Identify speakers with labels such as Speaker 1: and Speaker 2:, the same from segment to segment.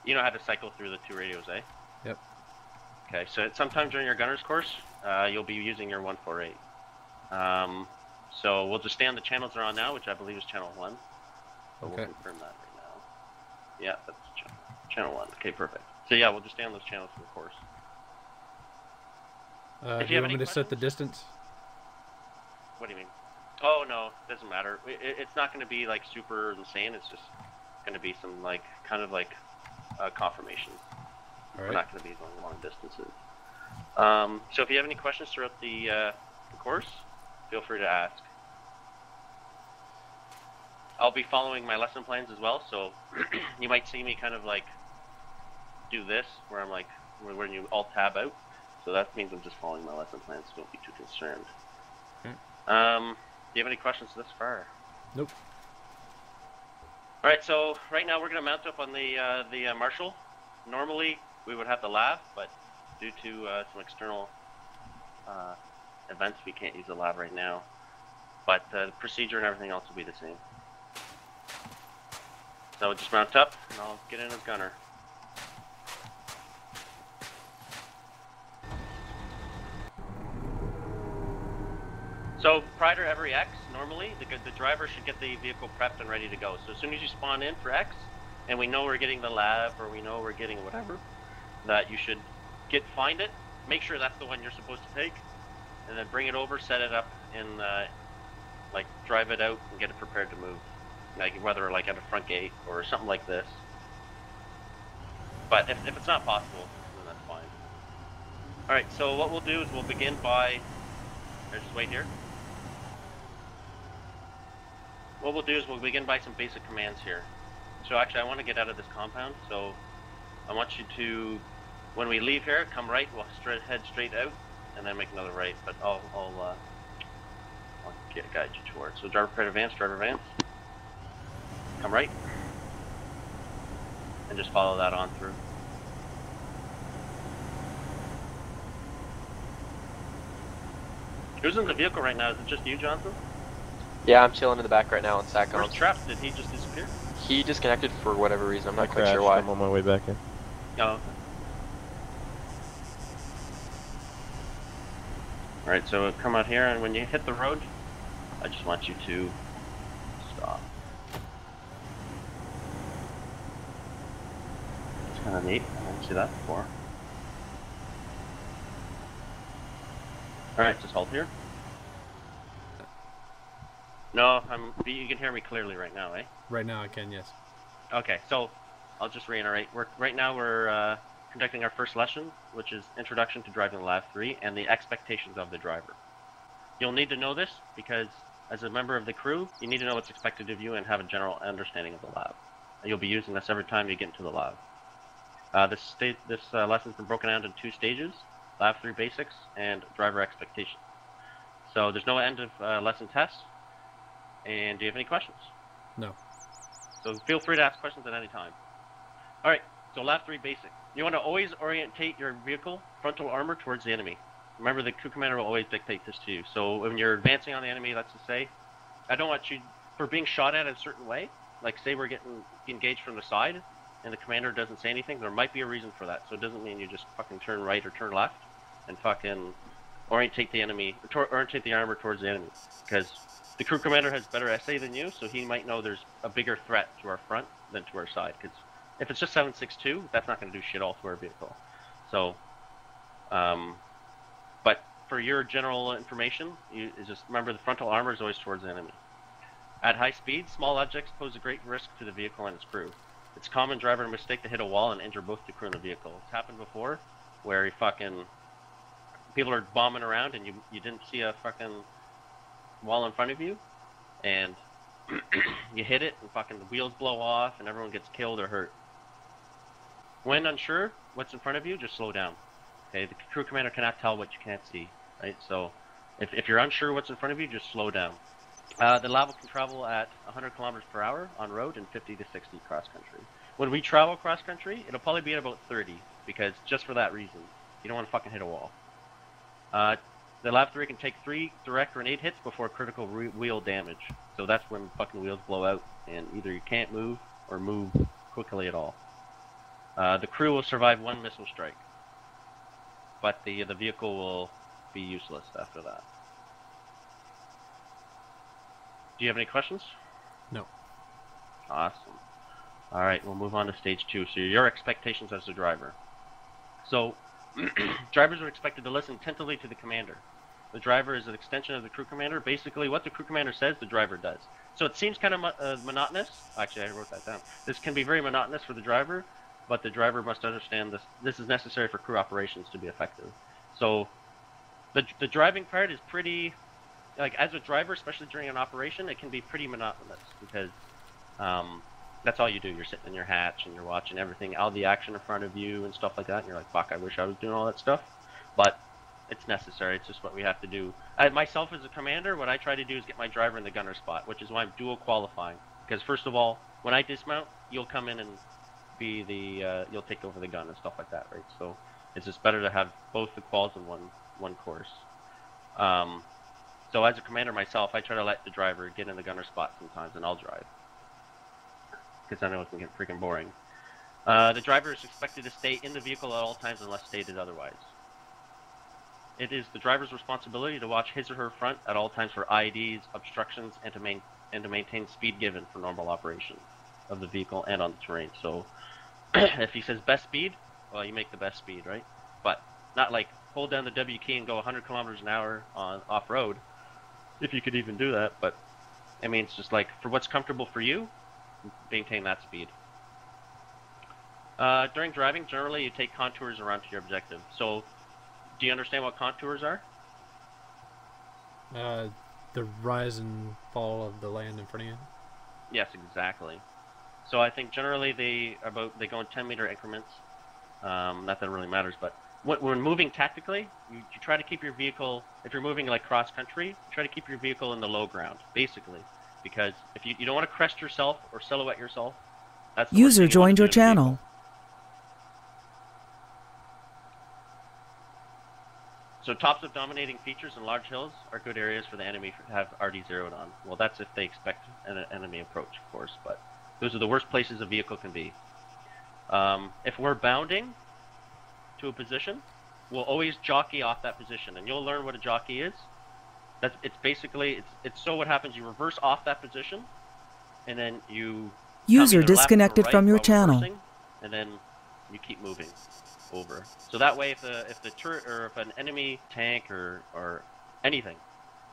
Speaker 1: You know how to cycle through the 2 radios, eh?
Speaker 2: Yep.
Speaker 1: Okay, so sometime during your gunner's course, you'll be using your 148. So we'll just stay on the channels they're on now, which I believe is channel 1. But
Speaker 2: Okay.
Speaker 1: we'll confirm that right now. Yeah, that's channel 1. Okay, perfect. So yeah, we'll just stay on those channels for the course.
Speaker 2: Do you want me to set the distance?
Speaker 1: What do you mean? Oh no, doesn't matter. It's not going to be like super insane. It's just going to be some like kind of like confirmation.
Speaker 2: All right.
Speaker 1: We're not going to be going long distances. So if you have any questions throughout the course, feel free to ask. I'll be following my lesson plans as well, so you might see me kind of like do this, where I'm like, when you alt tab out. So that means I'm just following my lesson plans, so don't be too concerned.
Speaker 2: Okay.
Speaker 1: Do you have any questions thus far?
Speaker 2: Nope.
Speaker 1: Alright, so right now we're going to mount up on the Marshall. Normally we would have the LAV, but due to some external events, we can't use the LAV right now. But the procedure and everything else will be the same. So we'll just mount up, and I'll get in as gunner. So prior to every X, normally the driver should get the vehicle prepped and ready to go. So as soon as you spawn in for X, and we know we're getting the LAV or we know we're getting whatever, that you should find it, make sure that's the one you're supposed to take, and then bring it over, set it up, and like drive it out and get it prepared to move. Like whether like at a front gate or something like this. But if it's not possible, then that's fine. All right, so what we'll do is we'll begin by. Just wait here. What we'll do is we'll begin by some basic commands here. So actually, I want to get out of this compound. So I want you to, when we leave here, come right. We'll head straight out, and then make another right. But I'll guide you towards. So driver prepared advance, driver advance. Come right, and just follow that on through. Who's in the vehicle right now? Is it just you, Johnson?
Speaker 3: Yeah, I'm chilling in the back right now on SATCOM.
Speaker 1: Where's Traps? Did he just disappear?
Speaker 3: He disconnected for whatever reason. I'm not quite sure why.
Speaker 4: I'm on my way back in.
Speaker 1: Oh, okay. Alright, so come out here, and when you hit the road, I just want you to stop. It's kind of neat. I didn't see that before. Alright, just hold here. No, you can hear me clearly right now, eh?
Speaker 2: Right now I can, yes.
Speaker 1: Okay, so I'll just reiterate. Right now we're conducting our first lesson, which is Introduction to Driving the LAV-3 and the expectations of the driver. You'll need to know this because as a member of the crew, you need to know what's expected of you and have a general understanding of the LAV. You'll be using this every time you get into the LAV. This lesson's been broken down into 2 stages, LAV-3 basics and driver expectations. So there's no end of lesson test. And do you have any questions?
Speaker 2: No.
Speaker 1: So feel free to ask questions at any time. Alright, so LAV-3 basic. You want to always orientate your vehicle frontal armor towards the enemy. Remember, the crew commander will always dictate this to you. So when you're advancing on the enemy, let's just say, I don't want you, for being shot at a certain way, like say we're getting engaged from the side, and the commander doesn't say anything, there might be a reason for that. So it doesn't mean you just fucking turn right or turn left, and fucking orientate the enemy, orientate the armor towards the enemy. Because the crew commander has better SA than you, so he might know there's a bigger threat to our front than to our side. Because if it's just 762, that's not going to do shit all to our vehicle. So, but for your general information, you just remember the frontal armor is always towards the enemy. At high speed, small objects pose a great risk to the vehicle and its crew. It's a common driver mistake to hit a wall and injure both the crew and the vehicle. It's happened before, where people are bombing around and you didn't see a fucking wall in front of you, and you hit it and fucking the wheels blow off and everyone gets killed or hurt. When unsure what's in front of you, just slow down. Okay, the crew commander cannot tell what you can't see, right? So if you're unsure what's in front of you, just slow down. The LAV can travel at 100 kilometers per hour on road and 50 to 60 cross country. When we travel cross country, it'll probably be at about 30, because just for that reason, you don't want to fucking hit a wall. The LAV-3 can take 3 direct grenade hits before critical wheel damage. So that's when fucking wheels blow out, and either you can't move or move quickly at all. The crew will survive 1 missile strike, but the vehicle will be useless after that. Do you have any questions?
Speaker 2: No.
Speaker 1: Awesome. All right, we'll move on to stage 2. So your expectations as the driver. So drivers are expected to listen attentively to the commander. The driver is an extension of the crew commander. Basically, what the crew commander says, the driver does. So it seems kind of monotonous. Actually, I wrote that down. This can be very monotonous for the driver, but the driver must understand this. This is necessary for crew operations to be effective. So the driving part is pretty, like, as a driver, especially during an operation, it can be pretty monotonous because that's all you do. You're sitting in your hatch and you're watching everything, all the action in front of you and stuff like that. And you're like, fuck, I wish I was doing all that stuff. But it's necessary. It's just what we have to do. Myself as a commander, what I try to do is get my driver in the gunner spot, which is why I'm dual qualifying. Because first of all, when I dismount, you'll come in and be the you'll take over the gun and stuff like that, right? So it's just better to have both the quals in one course. So as a commander myself, I try to let the driver get in the gunner spot sometimes, and I'll drive. Because I know it can get freaking boring. The driver is expected to stay in the vehicle at all times unless stated otherwise. It is the driver's responsibility to watch his or her front at all times for IEDs, obstructions, and to maintain speed given for normal operation of the vehicle and on the terrain. So if he says best speed, well, you make the best speed, right? But not like hold down the W key and go 100 kilometers an hour on off-road, if you could even do that. But I mean, it's just like for what's comfortable for you, maintain that speed. During driving, generally you take contours around to your objective. So do you understand what contours are?
Speaker 2: The rise and fall of the land in front of you.
Speaker 1: Yes, exactly. So I think generally they go in 10-meter increments. Not that it really matters, but when moving tactically, you try to keep your vehicle, if you're moving like cross country, try to keep your vehicle in the low ground, basically. Because if you don't want to crest yourself or silhouette yourself, that's the worst
Speaker 4: User
Speaker 1: thing you want
Speaker 4: joined
Speaker 1: to
Speaker 4: your
Speaker 1: do in a vehicle.
Speaker 4: channel.
Speaker 1: So tops of dominating features and large hills are good areas for the enemy to have RD zeroed on. Well, that's if they expect an enemy approach, of course, but those are the worst places a vehicle can be. If we're bounding to a position, we'll always jockey off that position, and you'll learn what a jockey is. It's basically, so what happens, you reverse off that position, and then you
Speaker 4: User
Speaker 1: come either left or
Speaker 4: disconnected
Speaker 1: right
Speaker 4: from your
Speaker 1: while
Speaker 4: channel.
Speaker 1: reversing, and then you keep moving over. So that way, if the turret or if an enemy tank or anything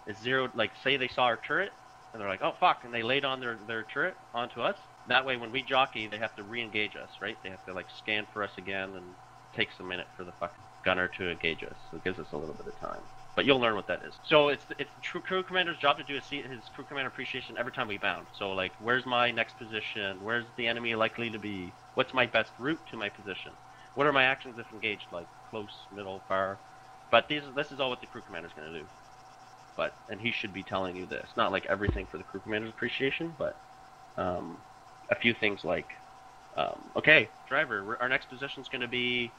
Speaker 1: is zeroed, like say they saw our turret and they're like, oh fuck, and they laid on their turret onto us. That way, when we jockey, they have to re-engage us, right? They have to like scan for us again, and it takes a minute for the fucking gunner to engage us. So it gives us a little bit of time. But you'll learn what that is. So it's the crew commander's job to do his crew commander appreciation every time we bound. So like, where's my next position? Where's the enemy likely to be? What's my best route to my position? What are my actions if engaged, like close, middle, far? But this is all what the crew commander is going to do. And he should be telling you this. Not like everything for the crew commander's appreciation, but a few things like, okay, driver, our next position is going to be,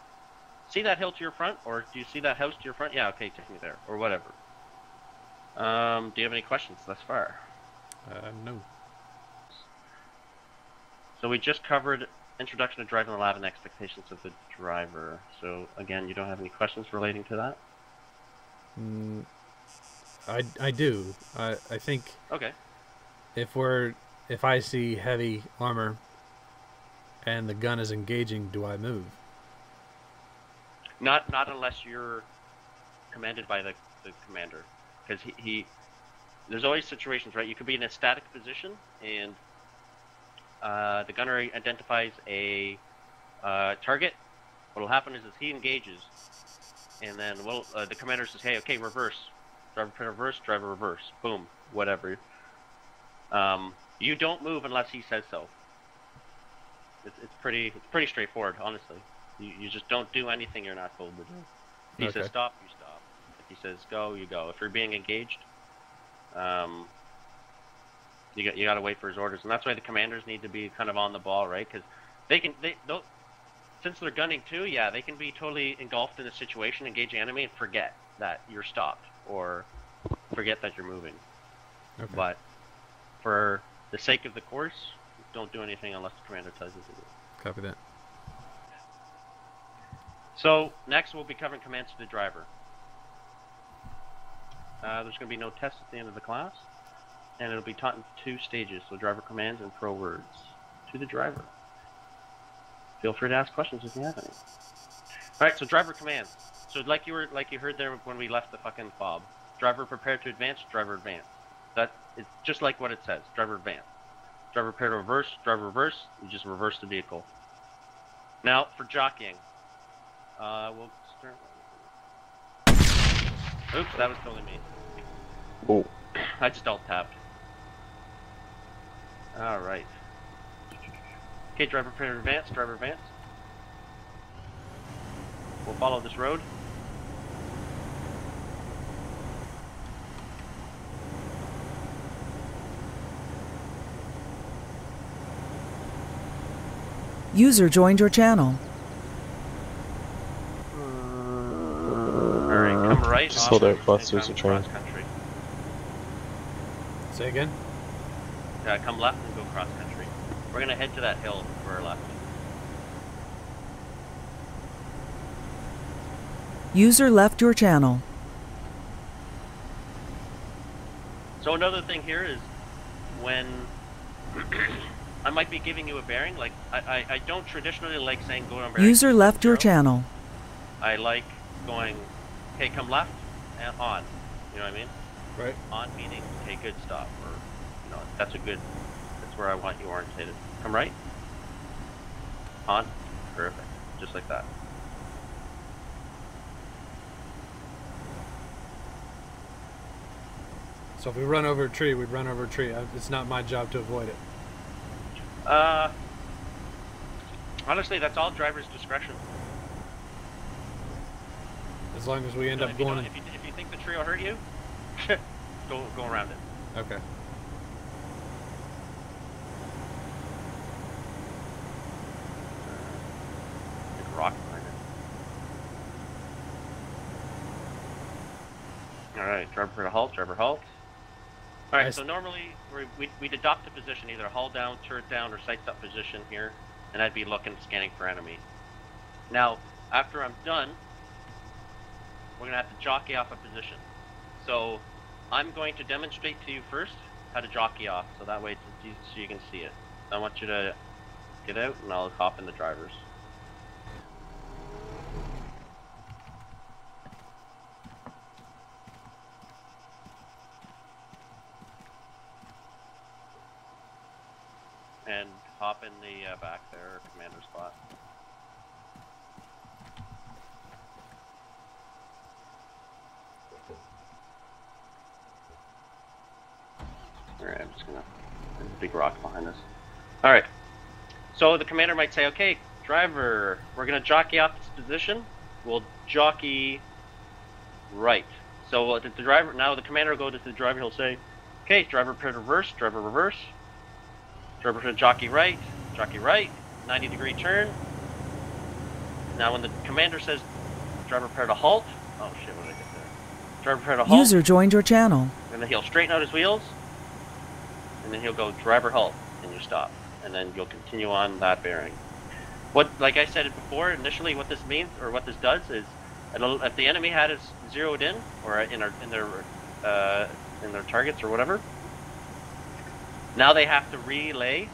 Speaker 1: see that hill to your front, or do you see that house to your front? Yeah, okay, take me there, or whatever. Do you have any questions thus far?
Speaker 2: No.
Speaker 1: So we just covered introduction to driving the LAV and expectations of the driver. So again, you don't have any questions relating to that?
Speaker 2: I do. I think
Speaker 1: Okay.
Speaker 2: if I see heavy armor and the gun is engaging, do I move?
Speaker 1: Not unless you're commanded by the commander, because he there's always situations, right? You could be in a static position and the gunner identifies a target. What will happen is he engages, and then the commander says, "Hey, okay, reverse, driver reverse, boom, whatever." You don't move unless he says so. It's pretty straightforward, honestly. You just don't do anything you're not told to do. If he says stop, you stop. If he says go, you go. If you're being engaged, you got to wait for his orders, and that's why the commanders need to be kind of on the ball, right? Because since they're gunning too, yeah, they can be totally engulfed in a situation, engage the enemy, and forget that you're stopped or forget that you're moving.
Speaker 2: Okay.
Speaker 1: But for the sake of the course, don't do anything unless the commander tells you to do.
Speaker 2: Copy that.
Speaker 1: So next we'll be covering commands to the driver. There's going to be no test at the end of the class, and it'll be taught in 2 stages, so driver commands and pro words to the driver. Feel free to ask questions if you have any. Alright, so driver commands. So like you heard there when we left the fucking fob. Driver prepared to advance, driver advance. That it's just like what it says, driver advance. Driver prepared to reverse, driver reverse, you just reverse the vehicle. Now for jockeying. We'll start. Oops, that was totally me.
Speaker 3: Oh.
Speaker 1: I just alt tapped. Alright. Okay, driver prepare to advance, driver advance. We'll follow this road.
Speaker 4: User joined your channel.
Speaker 1: Alright, come right.
Speaker 3: Just hold out plus there's a train.
Speaker 1: Country.
Speaker 2: Say again?
Speaker 1: Come left and go cross country. We're gonna head to that hill for our left.
Speaker 4: User left your channel.
Speaker 1: So another thing here is when I might be giving you a bearing, like I don't traditionally like saying go on bearing.
Speaker 4: User left your channel.
Speaker 1: I like going, okay, come left and on. You know what I mean?
Speaker 2: Right.
Speaker 1: On meaning, okay, good, stop, or that's where I want you orientated. Come right. On. Perfect. Just like that.
Speaker 2: So if we run over a tree, we'd run over a tree. It's not my job to avoid it.
Speaker 1: Honestly, that's all driver's discretion.
Speaker 2: As long as we end up
Speaker 1: If
Speaker 2: going...
Speaker 1: you think the tree will hurt you, go around it.
Speaker 2: Okay.
Speaker 1: Big rock behind it. Alright, driver halt, driver halt. Alright, so normally we'd adopt a position, either hull down, turret down, or sights up position here, and I'd be looking, scanning for enemy. Now, after I'm done, we're going to have to jockey off a position. So, I'm going to demonstrate to you first how to jockey off, so that way so you can see it. I want you to get out, and I'll hop in the drivers. And hop in the back there, commander spot. Alright, I'm just gonna... There's a big rock behind us. Alright. So the commander might say, okay, driver, we're gonna jockey off this position. We'll jockey right. So the driver, now the commander will go to the driver, he'll say, okay, driver prepare to reverse, driver reverse. Driver prepare to jockey right, 90-degree turn. Now when the commander says driver prepare to halt, oh shit, what did I get there? Driver prepare to halt.
Speaker 4: User joined your channel.
Speaker 1: And then he'll straighten out his wheels, and then he'll go driver halt, and you stop, and then you'll continue on that bearing. Like I said before, initially what this means, or what this does, is if the enemy had us zeroed in, or in their targets or whatever, now they have to relay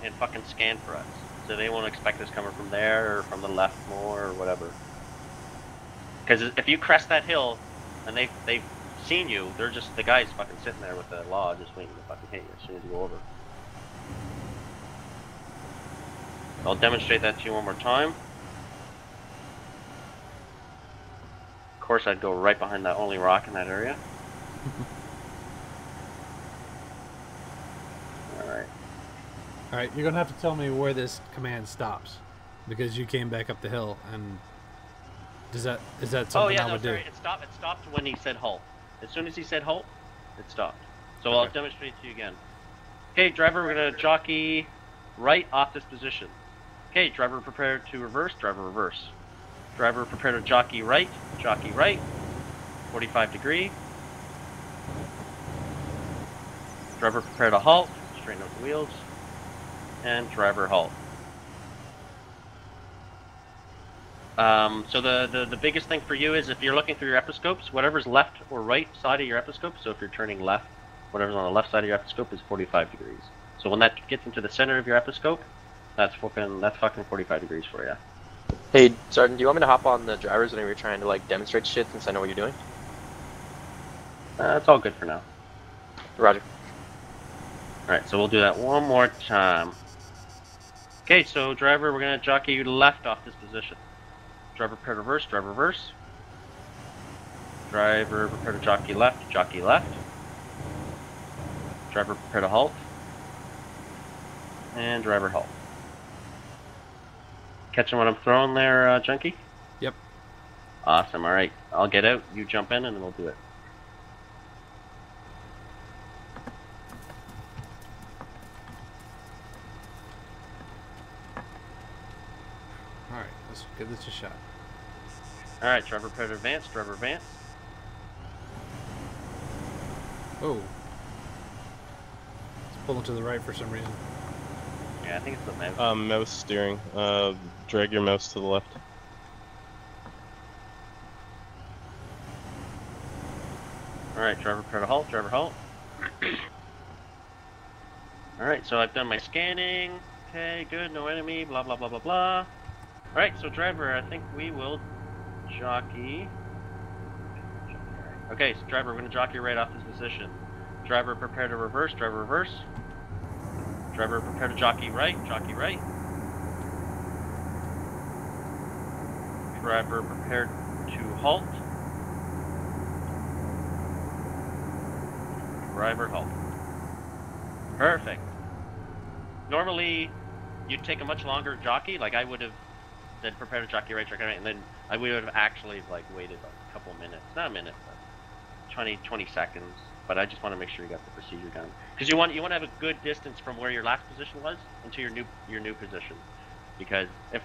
Speaker 1: and fucking scan for us. So they won't expect us coming from there or from the left more or whatever. Because if you crest that hill and they've seen you, they're just the guy's fucking sitting there with the law just waiting to fucking hit you as soon as you go over. I'll demonstrate that to you one more time. Of course, I'd go right behind that only rock in that area.
Speaker 2: Alright, you're gonna have to tell me where this command stops, because you came back up the hill, and is that something I would do?
Speaker 1: It stopped when he said halt. As soon as he said halt, it stopped. So I'll demonstrate to you again. Okay, driver, we're gonna jockey right off this position. Okay, driver prepare to reverse, driver reverse. Driver prepare to jockey right, 45 degree. Driver prepare to halt, straighten out the wheels. And driver halt. So the biggest thing for you is if you're looking through your episcopes, whatever's left or right side of your episcope, so if you're turning left, whatever's on the left side of your episcope is 45 degrees. So when that gets into the center of your episcope, that's fucking 45 degrees for you.
Speaker 3: Hey, Sergeant, do you want me to hop on the drivers whenever you're trying to like demonstrate shit since I know what you're doing?
Speaker 1: It's all good for now.
Speaker 3: Roger.
Speaker 1: Alright, so we'll do that one more time. Okay, so driver, we're gonna jockey you left off this position. Driver prepare to reverse, driver reverse. Driver prepare to jockey left, jockey left. Driver prepare to halt. And driver halt. Catching what I'm throwing there, Junkie?
Speaker 2: Yep.
Speaker 1: Awesome, alright. I'll get out, you jump in, and then we'll do it.
Speaker 2: Alright, let's give this a shot.
Speaker 1: Alright, driver prepare to advance, driver advance.
Speaker 2: Oh. It's pulling to the right for some reason.
Speaker 1: Yeah, I think it's the mouse.
Speaker 3: Mouse steering. Drag your mouse to the left.
Speaker 1: Alright, driver prepare to halt, driver halt. Alright, so I've done my scanning. Okay, good, no enemy, blah blah blah blah blah. Alright, so driver, I think we will jockey. Okay, so driver, we're gonna jockey right off this position. Driver prepare to reverse, driver reverse. Driver prepare to jockey right, jockey right. Driver prepare to halt. Driver halt. Perfect. Normally, you'd take a much longer jockey, like I would have said prepare to jockey right, and then I would have actually like waited a couple minutes, not a minute, but 20 seconds. But I just want to make sure you got the procedure done, because you want to have a good distance from where your last position was into your new position, because if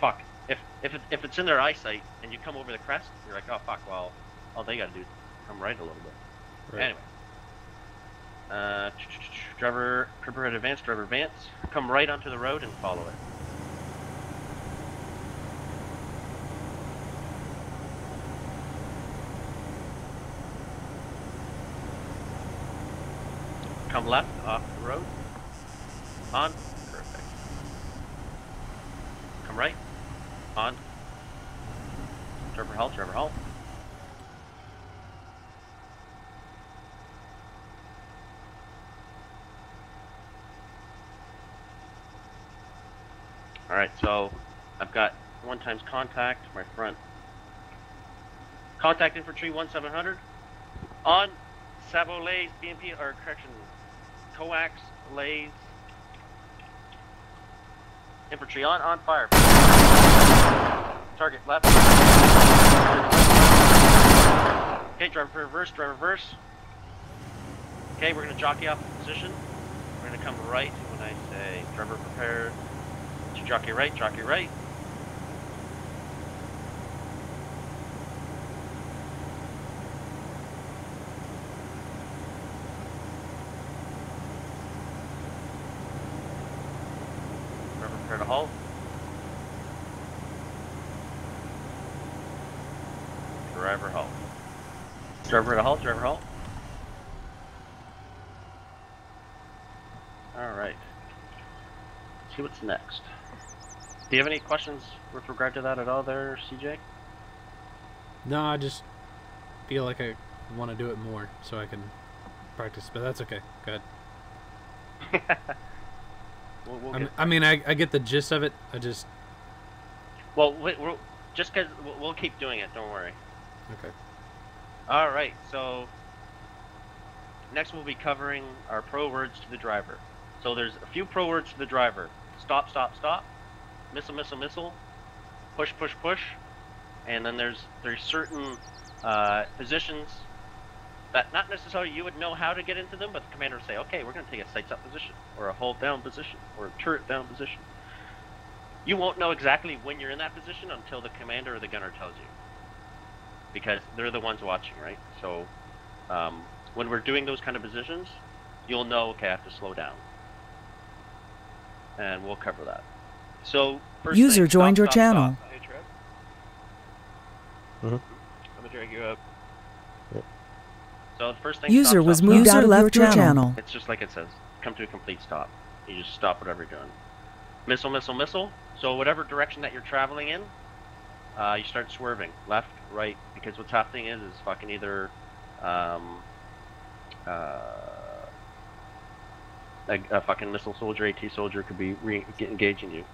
Speaker 1: it's in their eyesight and you come over the crest, you're like, oh fuck, well all they gotta do is come right a little bit. Right. Anyway, driver prepare to advance, driver advance, come right onto the road and follow it. Come left off the road. On. Perfect. Come right. On. Driver halt, driver halt. Alright, so I've got 1 times contact, my front. Contact infantry 1700. On. Savo lays, BMP, or correction. Coax, lays, infantry on fire. Target left. Okay, driver reverse, driver reverse. Okay, we're gonna jockey off the position. We're gonna come right when I say driver prepare to jockey right, jockey right. Prepare to halt. Driver halt. Driver to halt, driver halt. Alright. Let's see what's next. Do you have any questions with regard to that at all there, CJ?
Speaker 2: No, I just feel like I want to do it more so I can practice, but that's okay. Go ahead. I mean, I get the gist of it. I just...
Speaker 1: Well, just because we'll keep doing it, don't worry.
Speaker 2: Okay.
Speaker 1: Alright, so next we'll be covering our pro words to the driver. So there's a few pro words to the driver. Stop, stop, stop. Missile, missile, missile. Push, push, push. And then there's certain positions that not necessarily you would know how to get into them, but the commander would say, okay, we're going to take a sights up position, or a hold down position, or a turret down position. You won't know exactly when you're in that position until the commander or the gunner tells you, because they're the ones watching, right? So when we're doing those kind of positions, you'll know, okay, I have to slow down. And we'll cover that. So first
Speaker 4: User
Speaker 1: thing,
Speaker 4: joined
Speaker 1: stop,
Speaker 4: your
Speaker 1: stop,
Speaker 4: channel.
Speaker 1: stop. Hey, Trev.
Speaker 3: Mm-hmm.
Speaker 1: Let me drag you up.
Speaker 3: Yep.
Speaker 1: So the first thing.
Speaker 4: User
Speaker 1: stop,
Speaker 4: was
Speaker 1: stop,
Speaker 4: moved
Speaker 1: stop.
Speaker 4: out of your channel.
Speaker 1: It's just like it says. Come to a complete stop. You just stop whatever you're doing. Missile, missile, missile. So whatever direction that you're traveling in, you start swerving left, right, because what's happening is fucking either a fucking missile soldier, AT soldier could be engaging you.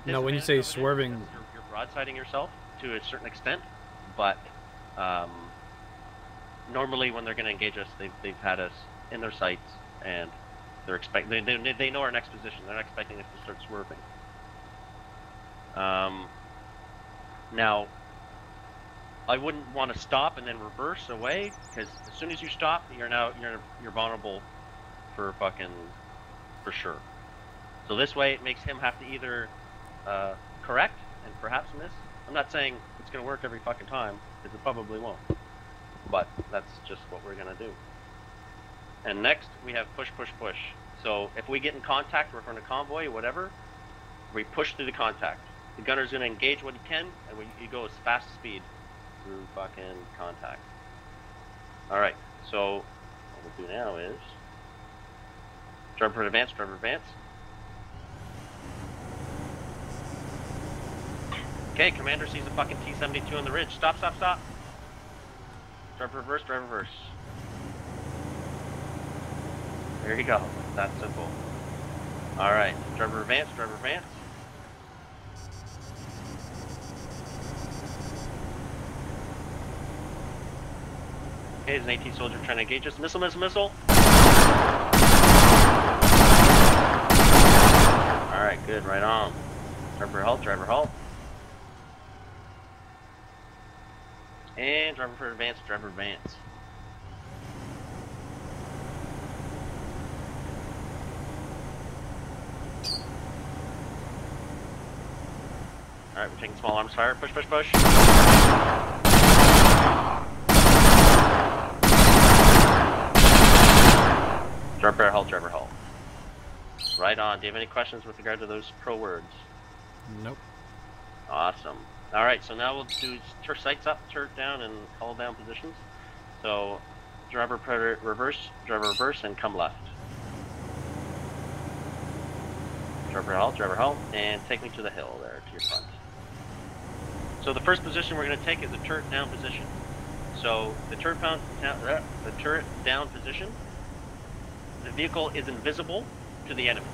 Speaker 2: No, when you say
Speaker 1: Disadvantage of it is
Speaker 2: swerving,
Speaker 1: you're broadsiding yourself to a certain extent, but normally when they're going to engage us, they've had us in their sights and they're they know our next position. They're not expecting us to start swerving. Now, I wouldn't want to stop and then reverse away, because as soon as you stop, you're vulnerable for sure. So this way, it makes him have to either correct and perhaps miss. I'm not saying it's going to work every fucking time, because it probably won't. But that's just what we're going to do. And next, we have push, push, push. So if we get in contact, we're in a convoy, whatever, we push through the contact. The gunner's going to engage what he can, and you go as fast as speed through fucking contact. Alright, so what we'll do now is driver advance, driver advance. Okay, commander sees a fucking T-72 on the ridge. Stop, stop, stop. Driver reverse, driver reverse. There you go. That's simple. Alright, driver advance, driver advance. Okay, there's an AT soldier trying to engage us. Missile, missile, missile. Alright, good, right on. Driver halt, driver halt. And driver for advance, driver advance. Alright, we're taking small arms fire. Push, push, push. Driver halt, driver halt. Right on. Do you have any questions with regard to those pro words?
Speaker 2: Nope.
Speaker 1: Awesome. Alright, so now we'll do sights up, turret down, and hull down positions. So, driver reverse, and come left. Driver halt, and take me to the hill there, to your front. So the first position we're going to take is a turret down position. So, the turret down position, the vehicle is invisible to the enemy,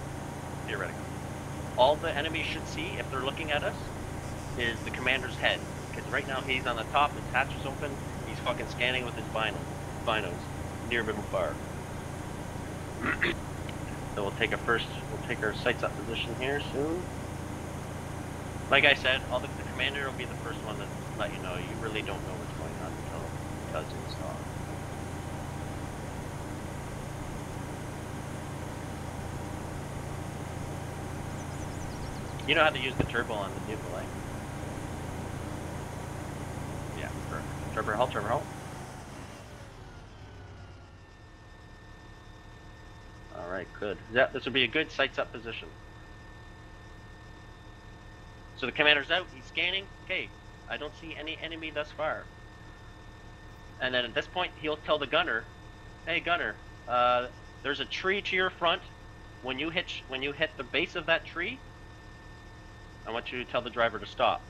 Speaker 1: theoretically. All the enemy should see, if they're looking at us, is the commander's head. Because right now he's on the top, his hatch is open, he's fucking scanning with his binos, near middle fire. So we'll take our sights up position here soon. Like I said, the commander will be the first one to let you know. You really don't know what's going on until he tells you to stop. You know how to use the turbo on the vehicle, eh? Yeah, perfect. Driver halt, driver halt. Alright, good. This would be a good sights up position. So the commander's out, he's scanning. Okay, I don't see any enemy thus far. And then at this point, he'll tell the gunner, hey gunner, there's a tree to your front. When you hit the base of that tree, I want you to tell the driver to stop.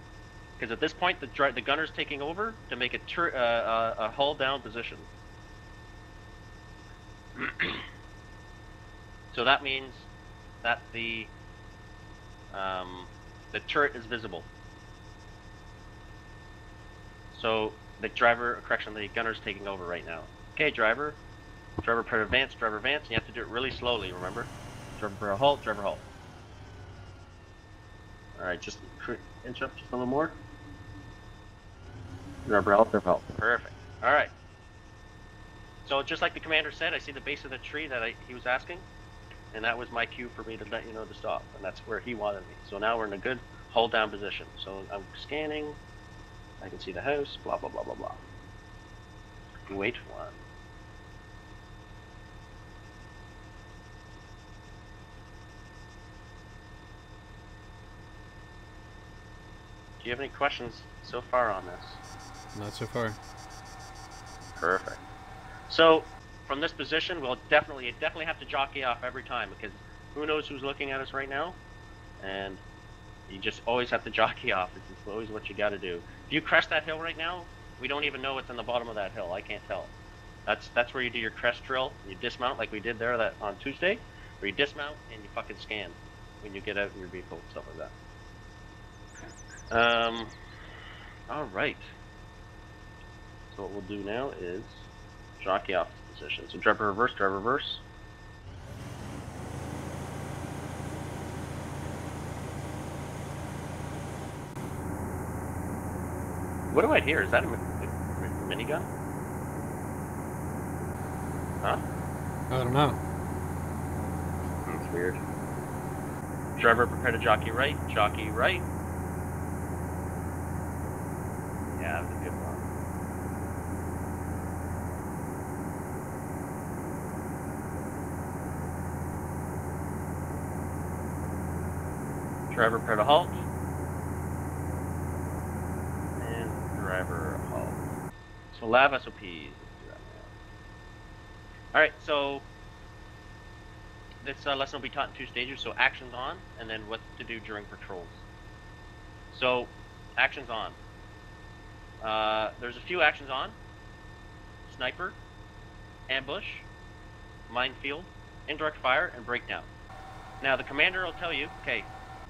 Speaker 1: Because at this point, the gunner's taking over to make a hull down position. So that means that the turret is visible. So the gunner's taking over right now. Okay, driver advance, and you have to do it really slowly, remember? Driver halt, driver halt. Alright, just inch up just a little more. Driver halt, driver halt. Perfect. Alright. So just like the commander said, I see the base of the tree that he was asking. And that was my cue for me to let you know to stop. And that's where he wanted me. So now we're in a good hold down position. So I'm scanning. I can see the house. Blah, blah, blah, blah, blah. Wait one. Do you have any questions so far on this?
Speaker 2: Not so far.
Speaker 1: Perfect. So, from this position, we'll definitely have to jockey off every time, because who knows who's looking at us right now, and you just always have to jockey off. It's just always what you got to do. If you crest that hill right now, we don't even know what's on the bottom of that hill. I can't tell. That's where you do your crest drill. You dismount like we did there on Tuesday, where you dismount and you fucking scan when you get out in your vehicle and stuff like that. All right. So what we'll do now is jockey off the position. So driver reverse, driver reverse. What do I hear? Is that a minigun? Huh?
Speaker 2: I don't know.
Speaker 1: That's weird. Driver, prepare to jockey right. Jockey right. Yeah, that's a good one. Driver, prepare to halt. And driver halt. So LAV SOPs. Let's do that now. Alright, so this lesson will be taught in 2 stages. So actions on, and then what to do during patrols. So actions on. There's a few actions on. Sniper, ambush, minefield, indirect fire, and breakdown. Now the commander will tell you, okay,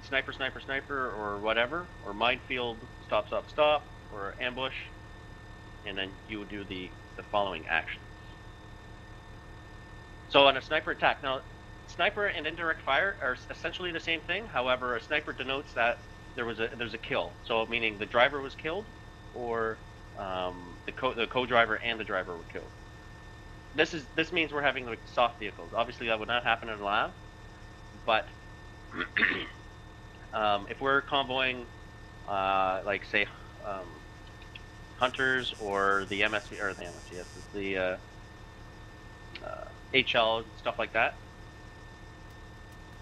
Speaker 1: sniper, sniper, sniper, or whatever, or minefield, stop, stop, stop, or ambush, and then you would do the following actions. So on a sniper attack, now sniper and indirect fire are essentially the same thing. However, a sniper denotes that there's a kill. So meaning the driver was killed, or the co-driver and the driver were killed. This means we're having like soft vehicles. Obviously, that would not happen in a lab, but if we're convoying, like say, hunters or the MSV or the MSVS, the HL stuff like that,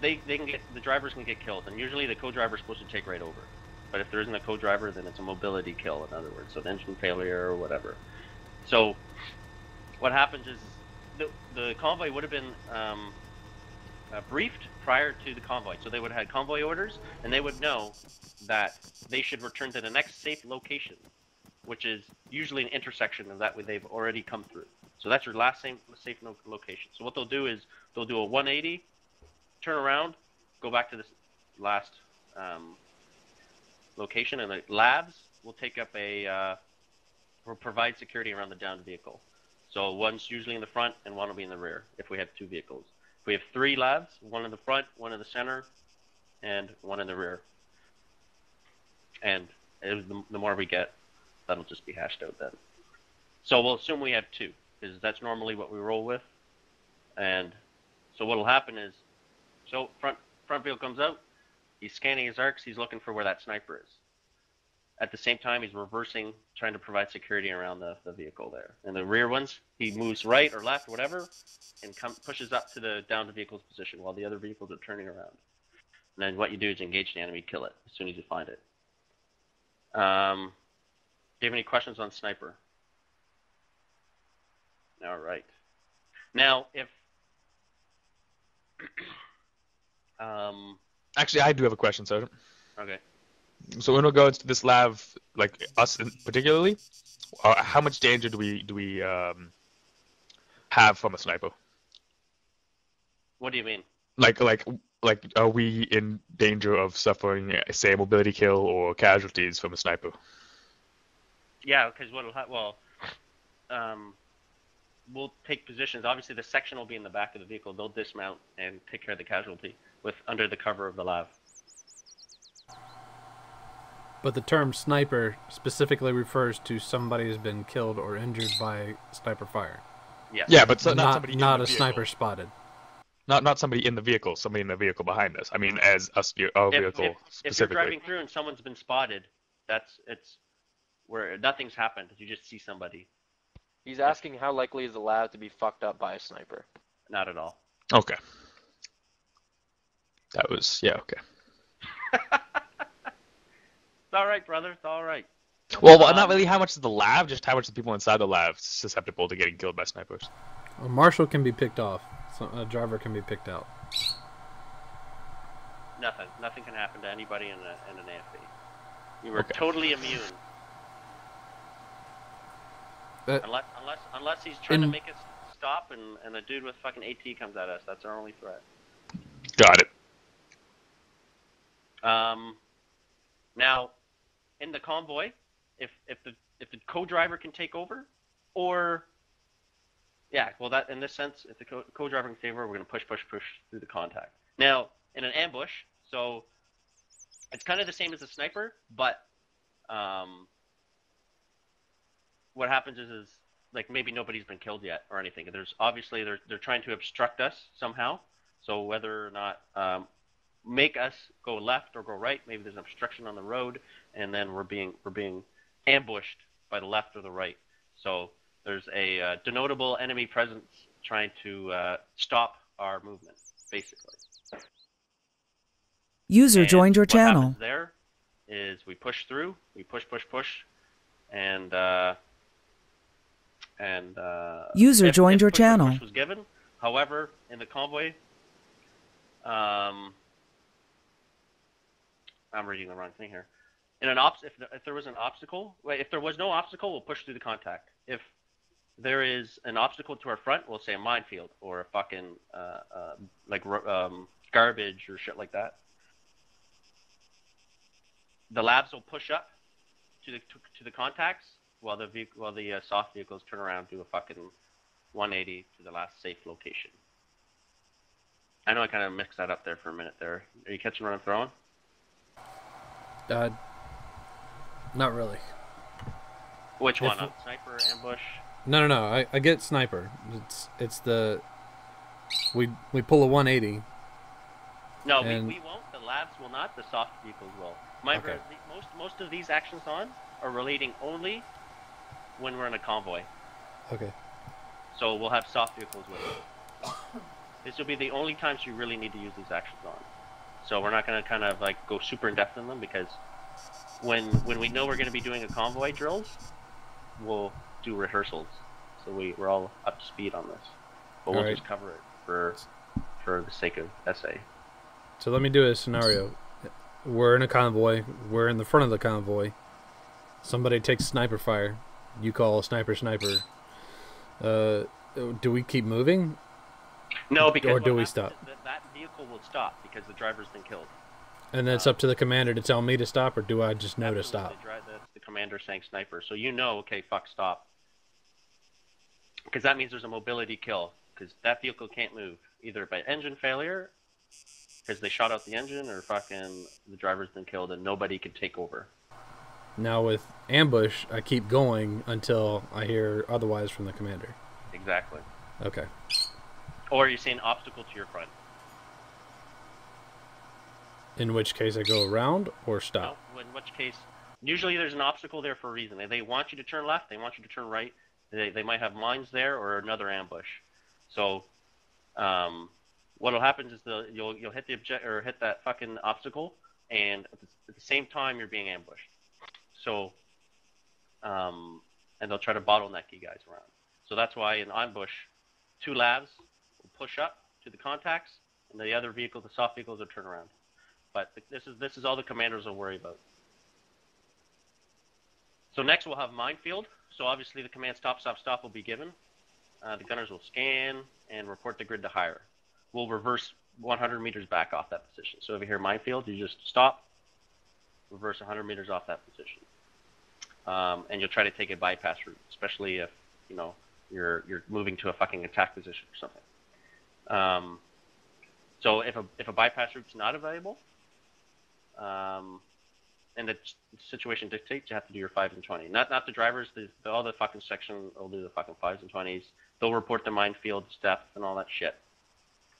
Speaker 1: they can get, the drivers can get killed, and usually the co-driver is supposed to take right over. But if there isn't a co-driver, then it's a mobility kill, in other words, so an engine failure or whatever. So what happens is the convoy would have been briefed prior to the convoy. So they would have had convoy orders, and they would know that they should return to the next safe location, which is usually an intersection of that way they've already come through. So that's your last safe location. So what they'll do is they'll do a 180, turn around, go back to this last location, and the LAVs will take up will provide security around the downed vehicle. So one's usually in the front and one will be in the rear if we have 2 vehicles. If we have 3 LAVs, one in the front, one in the center, and one in the rear. And the more we get, that'll just be hashed out then. So we'll assume we have 2, because that's normally what we roll with. And so what'll happen is, so front vehicle comes out, he's scanning his arcs, he's looking for where that sniper is. At the same time, he's reversing, trying to provide security around the vehicle there. And the rear ones, he moves right or left, whatever, and pushes up to the downed vehicle's position while the other vehicles are turning around. And then what you do is engage the enemy, kill it as soon as you find it. Do you have any questions on sniper? All right. Now, if
Speaker 5: Actually, I do have a question, Sergeant.
Speaker 1: okay.
Speaker 5: So in regards to this LAV, like us particularly, how much danger do we have from a sniper?
Speaker 1: What do you mean?
Speaker 5: Like, are we in danger of suffering, say, a mobility kill or casualties from a sniper?
Speaker 1: Yeah, because we'll take positions. Obviously, the section will be in the back of the vehicle. They'll dismount and take care of the casualty under the cover of the LAV.
Speaker 2: But the term sniper specifically refers to somebody who's been killed or injured by sniper fire.
Speaker 1: Yes.
Speaker 5: Yeah, but not somebody in
Speaker 2: not
Speaker 5: the
Speaker 2: a
Speaker 5: vehicle.
Speaker 2: sniper spotted.
Speaker 5: Not somebody in the vehicle, somebody in the vehicle behind us. I mean, as us, our vehicle specifically.
Speaker 1: If you're driving through and someone's been spotted, it's where nothing's happened. You just see somebody.
Speaker 3: He's asking how likely is the LAV to be fucked up by a sniper?
Speaker 1: Not at all.
Speaker 5: Okay. That was, yeah, okay.
Speaker 1: It's all right, brother. It's all right.
Speaker 5: Well, not really how much is the LAV, just how much the people inside the LAV susceptible to getting killed by snipers.
Speaker 2: A marshal can be picked off. So a driver can be picked out.
Speaker 1: Nothing can happen to anybody in an AFB. You were totally immune. Unless he's trying to make us stop and a dude with fucking AT comes at us. That's our only threat.
Speaker 5: Got it.
Speaker 1: Now, in the convoy, if the co-driver can take over, or that in this sense, if the co-driver can take over, we're gonna push through the contact. Now, in an ambush, so it's kind of the same as a sniper, but what happens is like maybe nobody's been killed yet or anything. There's obviously they're trying to obstruct us somehow. So whether or not make us go left or go right, maybe there's an obstruction on the road, and then we're being ambushed by the left or the right. So there's a denotable enemy presence trying to stop our movement, basically.
Speaker 4: User joined your channel.
Speaker 1: What happens there is we push through, we push, and
Speaker 4: user joined your channel.
Speaker 1: Push was given. However, in the convoy, I'm reading the wrong thing here. In an if there was an obstacle, if there was no obstacle, we'll push through the contact. If there is an obstacle to our front, we'll say a minefield or a fucking garbage or shit like that. The labs will push up to the contacts while the soft vehicles turn around, do a fucking 180 to the last safe location. I know I kind of mixed that up there for a minute there. Are you catching what I'm throwing?
Speaker 2: Not really.
Speaker 1: Which one? Sniper, ambush?
Speaker 2: No. I get sniper. It's the we pull a 180.
Speaker 1: No, we won't. The labs will not. The soft vehicles will. Remember, most of these actions are relating only when we're in a convoy.
Speaker 2: Okay.
Speaker 1: So we'll have soft vehicles with us. This will be the only times you really need to use these actions on. So we're not going to kind of like go super in depth in them, because when we know we're going to be doing a convoy drills, we'll do rehearsals. So we're all up to speed on this. But we'll just cover it for the sake of essay.
Speaker 2: So let me do a scenario. We're in a convoy. We're in the front of the convoy. Somebody takes sniper fire. You call sniper. Do we keep moving?
Speaker 1: No, because
Speaker 2: or do we stop?
Speaker 1: That vehicle will stop because the driver's been killed.
Speaker 2: And then it's up to the commander to tell me to stop, or do I just know to stop?
Speaker 1: That's the commander saying sniper. So you know, okay, fuck, stop. Because that means there's a mobility kill. Because that vehicle can't move, either by engine failure, because they shot out the engine, or fucking the driver's been killed and nobody can take over.
Speaker 2: Now with ambush, I keep going until I hear otherwise from the commander.
Speaker 1: Exactly.
Speaker 2: Okay.
Speaker 1: Or you see an obstacle to your front.
Speaker 2: In which case I go around or stop?
Speaker 1: No, in which case, usually there's an obstacle there for a reason. They want you to turn left, they want you to turn right. They might have mines there or another ambush. So, what'll happen is you'll hit the hit that fucking obstacle, and at the same time you're being ambushed. So, and they'll try to bottleneck you guys around. So that's why in ambush, 2 labs will push up to the contacts, and the other vehicle, the soft vehicles, will turn around. But this is all the commanders will worry about. So next we'll have minefield. So obviously the command stop will be given. The gunners will scan and report the grid to higher. We'll reverse 100 meters back off that position. So if you hear minefield, you just stop, reverse 100 meters off that position. And you'll try to take a bypass route, especially if you're moving to a fucking attack position or something. So if a bypass route's not available, and the situation dictates, you have to do your 5s and 20. Not the drivers. All the fucking section will do the fucking 5s and 20s. They'll report the minefield depth and all that shit.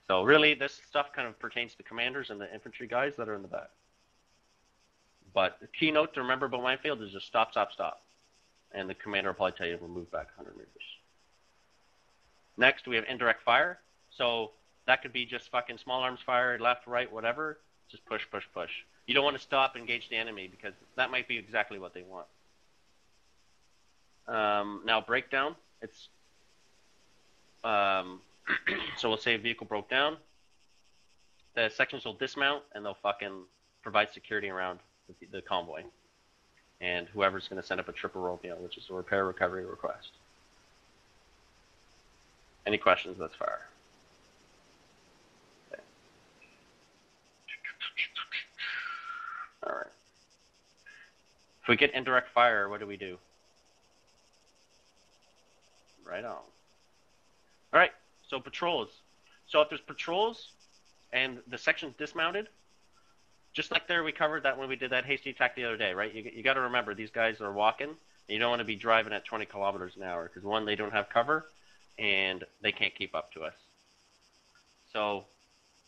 Speaker 1: So really, this stuff kind of pertains to commanders and the infantry guys that are in the back. But the key note to remember about minefield is just stop. And the commander will probably tell you to move back 100 meters. Next, we have indirect fire. So that could be just fucking small arms fire, left, right, whatever. Just push. You don't want to stop and engage the enemy because that might be exactly what they want. Now breakdown, it's so we'll say a vehicle broke down. The sections will dismount and they'll fucking provide security around the convoy. And whoever's going to send up a triple Romeo, which is a repair recovery request. Any questions thus far? Okay. All right. If we get indirect fire, what do we do? Right on. All right. So patrols. So if there's patrols and the section's dismounted, just like there we covered that when we did that hasty attack the other day, right? You got to remember these guys are walking. And you don't want to be driving at 20 kilometers an hour because one, they don't have cover, and they can't keep up to us. So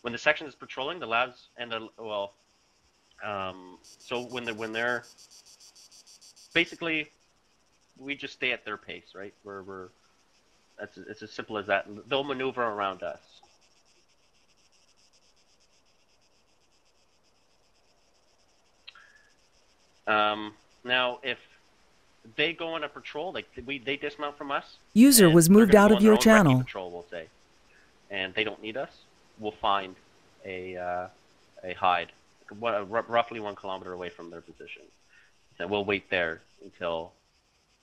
Speaker 1: when the section is patrolling, the LAVs and the so when they're basically, we just stay at their pace, right? It's as simple as that. They'll maneuver around us. Now, if they go on a patrol, like they dismount from us.
Speaker 4: User was moved out of your channel.
Speaker 1: Patrol, we'll say, and they don't need us. We'll find a hide, roughly 1 kilometer away from their position. And we'll wait there until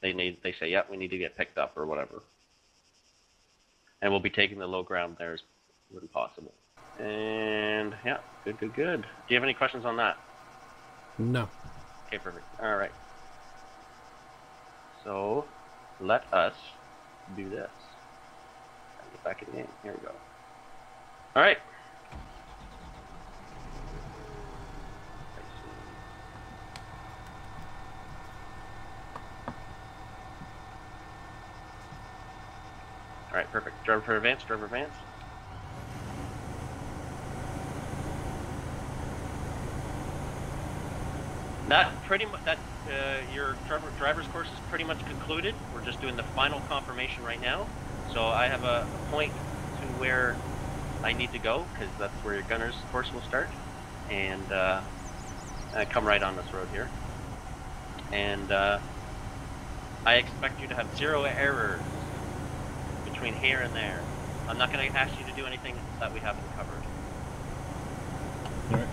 Speaker 1: they say, "Yep, we need to get picked up" or whatever. And we'll be taking the low ground there as when possible. And yeah, good. Do you have any questions on that?
Speaker 2: No.
Speaker 1: Okay, perfect. All right. So, let us do this. Get back in the game. Here we go. All right. All right, perfect. Driver for advance. Driver advance. That pretty much your driver's course is pretty much concluded. We're just doing the final confirmation right now. So I have a point to where I need to go because that's where your gunner's course will start, and I come right on this road here. And I expect you to have 0 errors between here and there. I'm not going to ask you to do anything that we haven't covered.
Speaker 2: All right.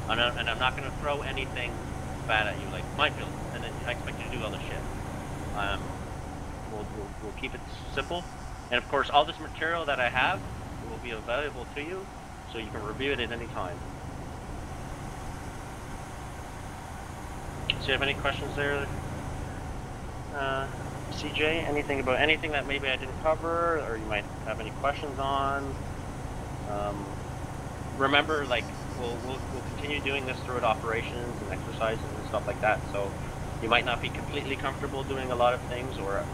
Speaker 1: And I'm not going to throw anything bad at you, like minefield, and then I expect you to do all the shit. We'll keep it simple. And of course, all this material that I have will be available to you, so you can review it at any time. So you have any questions there, CJ? Anything about anything that maybe I didn't cover, or you might have any questions on? Remember, like, we'll continue doing this throughout operations and exercises and stuff like that. So you might not be completely comfortable doing a lot of things, or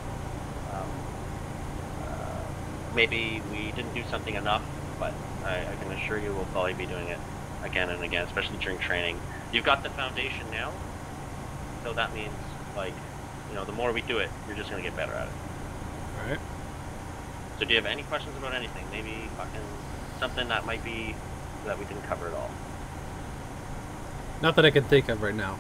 Speaker 1: maybe we didn't do something enough, but I can assure you we'll probably be doing it again and again, especially during training. You've got the foundation now, so that means, like, you know, the more we do it, you're just going to get better at it.
Speaker 2: All right.
Speaker 1: So do you have any questions about anything? Maybe fucking something that might be that we didn't cover at all?
Speaker 2: Not that I can think of right now.